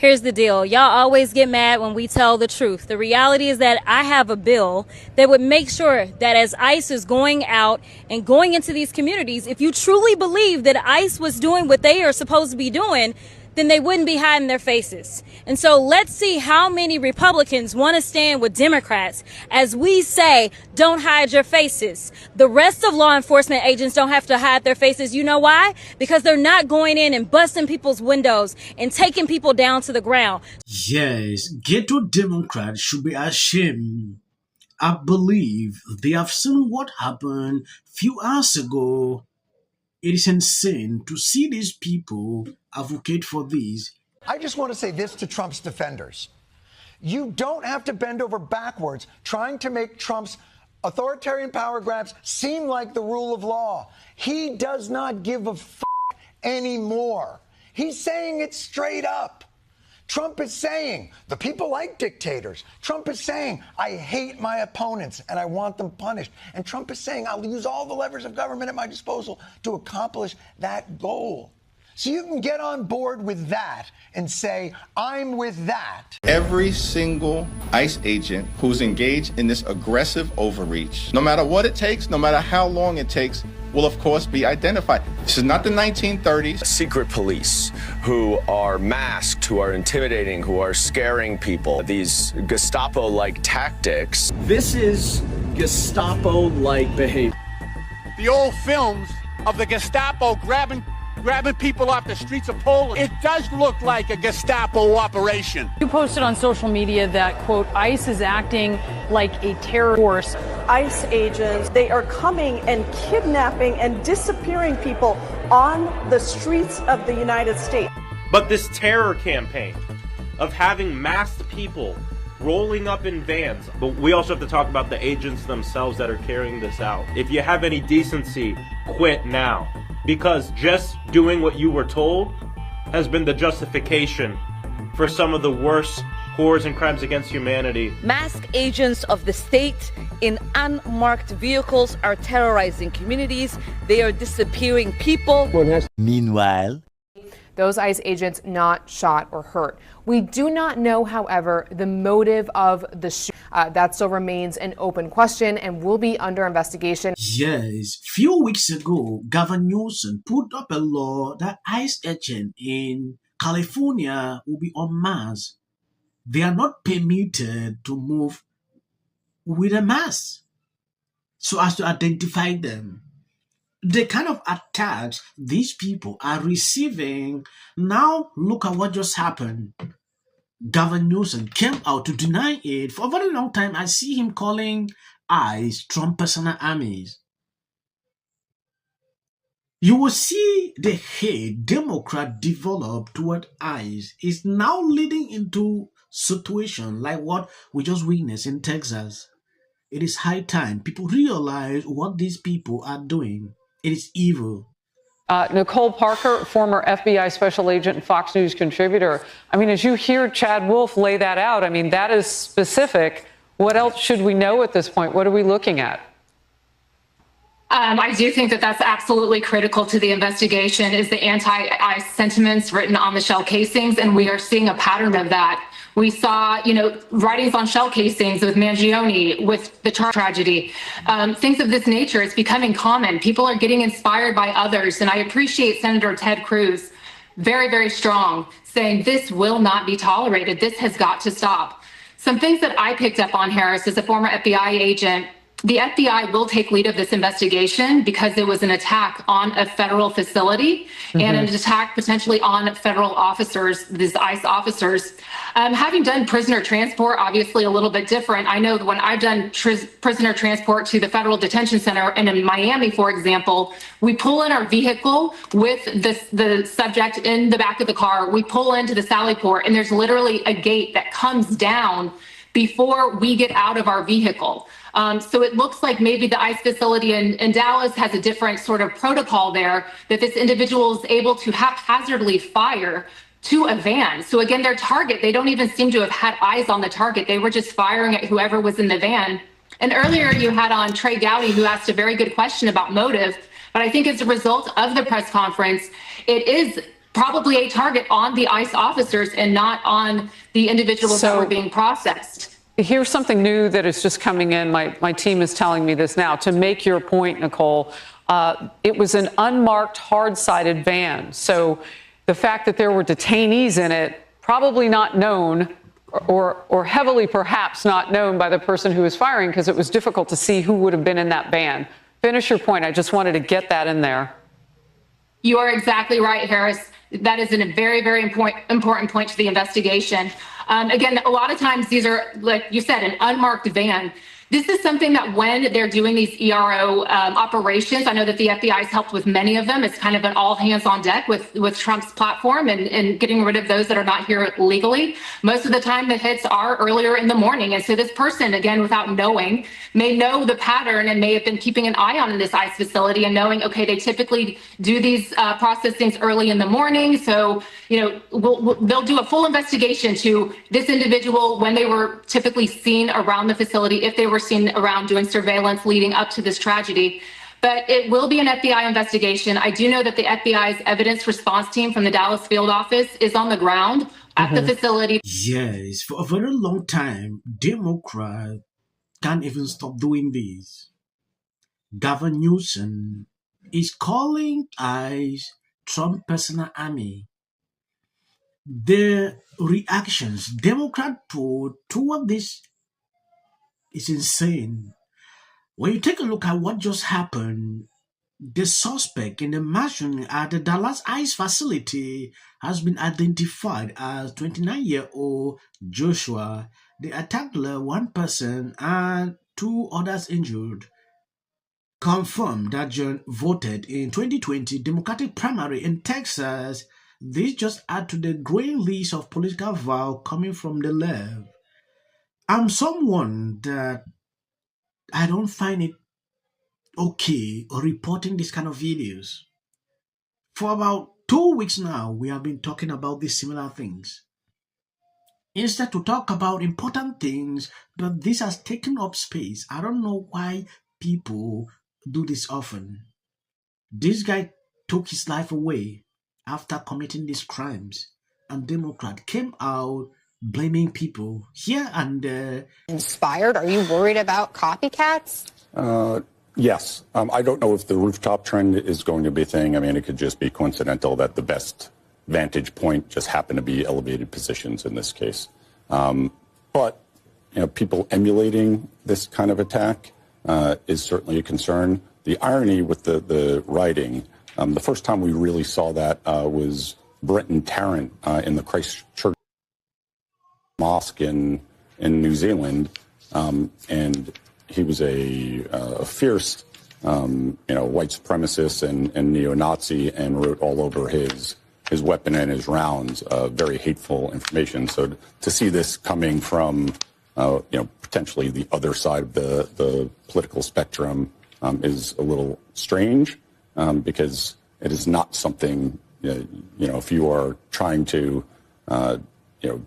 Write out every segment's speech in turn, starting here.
Here's the deal. Y'all always get mad when we tell the truth. The reality is that I have a bill that would make sure that as ICE is going out and going into these communities, if you truly believe that ICE was doing what they are supposed to be doing, then they wouldn't be hiding their faces. And so let's see how many Republicans want to stand with Democrats as we say, don't hide your faces. The rest of law enforcement agents don't have to hide their faces. You know why? Because they're not going in and busting people's windows and taking people down to the ground. Yes, ghetto Democrats should be ashamed. I believe they have seen what happened few hours ago. It is insane to see these people advocate for this. I just want to say this to Trump's defenders. You don't have to bend over backwards trying to make Trump's authoritarian power grabs seem like the rule of law. He does not give a f anymore. He's saying it straight up. Trump is saying, the people like dictators. Trump is saying, I hate my opponents and I want them punished. And Trump is saying, I'll use all the levers of government at my disposal to accomplish that goal. So you can get on board with that and say, I'm with that. Every single ICE agent who's engaged in this aggressive overreach, no matter what it takes, no matter how long it takes, will of course be identified. This is not the 1930s. Secret police who are masked, who are intimidating, who are scaring people. These Gestapo-like tactics. This is Gestapo-like behavior. The old films of the Gestapo grabbing people off the streets of Poland. It does look like a Gestapo operation. You posted on social media that, quote, ICE is acting like a terror force. ICE agents, they are coming and kidnapping and disappearing people on the streets of the United States. But this terror campaign of having masked people rolling up in vans, but we also have to talk about the agents themselves that are carrying this out. If you have any decency, quit now. Because just doing what you were told has been the justification for some of the worst horrors and crimes against humanity. Masked agents of the state in unmarked vehicles are terrorizing communities. They are disappearing people. Meanwhile, those ICE agents not shot or hurt. We do not know, however, the motive of the shooting. That still remains an open question and will be under investigation. Yes, few weeks ago, Gavin Newsom put up a law that ICE agents in California will be en masse. They are not permitted to move with a mask so as to identify them. The kind of attacks these people are receiving. Now, look at what just happened. Gavin Newsom came out to deny it. For a very long time, I see him calling ICE Trump personal armies. You will see the hate Democrat develop toward ICE is now leading into situation like what we just witnessed in Texas. It is high time people realize what these people are doing. It is evil. Nicole Parker, former FBI special agent and Fox News contributor. I mean, as you hear Chad Wolf lay that out, I mean, that is specific. What else should we know at this point? What are we looking at? I do think that that's absolutely critical to the investigation is the anti-ICE sentiments written on the shell casings, and we are seeing a pattern of that. We saw, writings on shell casings with Mangione, with the tragedy, things of this nature. It's becoming common. People are getting inspired by others, and I appreciate Senator Ted Cruz, very, very strong, saying this will not be tolerated. This has got to stop. Some things that I picked up on, Harris, as a former FBI agent. The FBI will take lead of this investigation because it was an attack on a federal facility and an attack potentially on federal officers, these ICE officers. Having done prisoner transport, obviously a little bit different. I know that when I've done prisoner transport to the federal detention center and in Miami, for example, we pull in our vehicle with the subject in the back of the car. We pull into the sally port and there's literally a gate that comes down before we get out of our vehicle. So it looks like maybe the ICE facility in Dallas has a different sort of protocol there that this individual is able to haphazardly fire to a van. So again, their target, they don't even seem to have had eyes on the target. They were just firing at whoever was in the van. And earlier you had on Trey Gowdy, who asked a very good question about motive. But I think as a result of the press conference, it is probably a target on the ICE officers and not on the individuals that were being processed. Here's something new that is just coming in. My team is telling me this now. To make your point, Nicole, it was an unmarked, hard-sided van. So the fact that there were detainees in it, probably not known, or heavily perhaps not known by the person who was firing, because it was difficult to see who would have been in that van. Finish your point. I just wanted to get that in there. You are exactly right, Harris. That is a very, very important point to the investigation. Again, a lot of times these are, like you said, an unmarked van. This is something that when they're doing these ERO operations, I know that the FBI has helped with many of them. It's kind of an all hands on deck with Trump's platform and getting rid of those that are not here legally. Most of the time the hits are earlier in the morning. And so this person, again, without knowing, may know the pattern and may have been keeping an eye on in this ICE facility and knowing, okay, they typically do these processings early in the morning. So, they'll do a full investigation to this individual when they were typically seen around the facility, if they were seen around doing surveillance leading up to this tragedy. But it will be an FBI investigation. I do know that the FBI's evidence response team from the Dallas field office is on the ground at the facility. Yes, for a very long time, Democrats can't even stop doing this. Gavin Newsom is calling ICE Trump personal army. The reactions Democrats put toward this is insane. When you take a look at what just happened, the suspect in the mansion at the Dallas ICE facility has been identified as 29-year-old Joshua. The attack left one person and 2 others injured. Confirmed that John voted in 2020 Democratic primary in Texas. This just adds to the growing list of political vows coming from the left. I'm someone that I don't find it okay reporting this kind of videos. For about 2 weeks now, we have been talking about these similar things. Instead to talk about important things, but this has taken up space. I don't know why people do this often. This guy took his life away after committing these crimes, and Democrat came out blaming people here and there. Inspired? Are you worried about copycats? Yes. I don't know if the rooftop trend is going to be a thing. I mean, it could just be coincidental that the best vantage point just happened to be elevated positions in this case. But, people emulating this kind of attack is certainly a concern. The irony with the writing, the first time we really saw that was Brenton Tarrant in the Christchurch Mosque in New Zealand, and he was a fierce, white supremacist and neo-Nazi, and wrote all over his weapon and his rounds very hateful information. So to see this coming from, potentially the other side of the political spectrum is a little strange because it is not something, if you are trying to,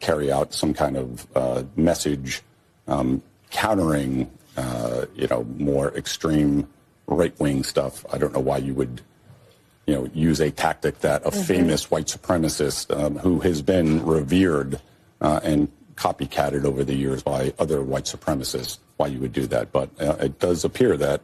carry out some kind of message countering, more extreme right-wing stuff. I don't know why you would, use a tactic that a famous white supremacist who has been revered and copycatted over the years by other white supremacists, why you would do that. But it does appear that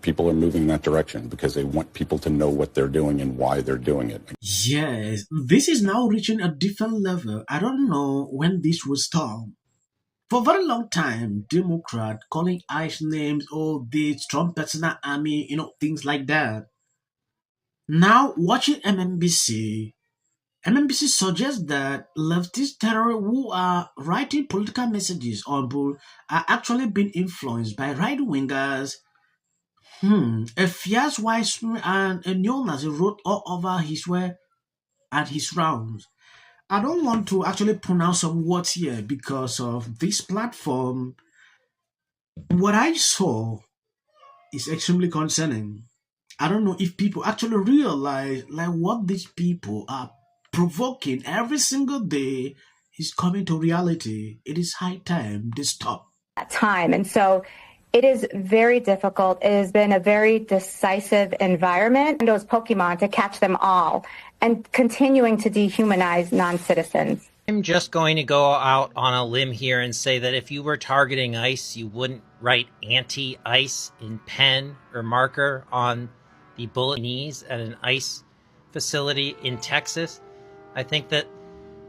people are moving in that direction because they want people to know what they're doing and why they're doing it. Yes, this is now reaching a different level. I don't know when this will stop. For a very long time, Democrat calling ICE names, this Trump personal army, things like that. Now, watching MSNBC suggests that leftist terrorists who are writing political messages on bull are actually being influenced by right-wingers. A fierce white and a neo-Nazi wrote all over his way at his rounds. I don't want to actually pronounce some words here because of this platform. What I saw is extremely concerning. I don't know if people actually realize what these people are provoking every single day is coming to reality. It is high time they stop. Time. And so it is very difficult. It has been a very decisive environment. Those Pokemon to catch them all. and continuing to dehumanize non-citizens. I'm just going to go out on a limb here and say that if you were targeting ICE, you wouldn't write anti-ICE in pen or marker on the bullet knees at an ICE facility in Texas. I think that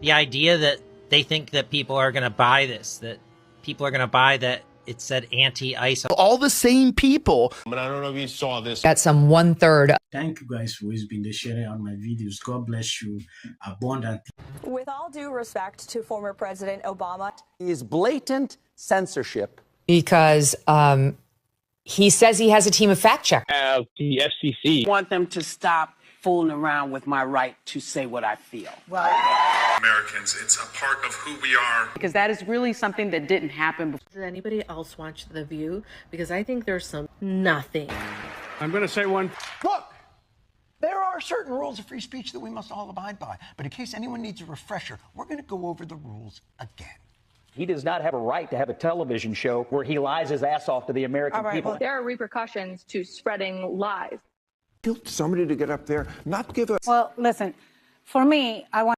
the idea that they think that people are going to buy this, that people are going to buy that it said anti-ICE. All the same people. But I don't know if you saw this. Got some 1/3. Thank you guys for always being sharing on my videos. God bless you abundantly. With all due respect to former President Obama, is blatant censorship. Because he says he has a team of fact checkers. The FCC. I want them to stop fooling around with my right to say what I feel. Americans, it's a part of who we are. Because that is really something that didn't happen before. Did anybody else watch The View? Because I think there's some nothing. I'm going to say one. Look, there are certain rules of free speech that we must all abide by. But in case anyone needs a refresher, we're going to go over the rules again. He does not have a right to have a television show where he lies his ass off to the American people. Well, there are repercussions to spreading lies. Somebody to get up there, not give a... Well, listen, for me, I want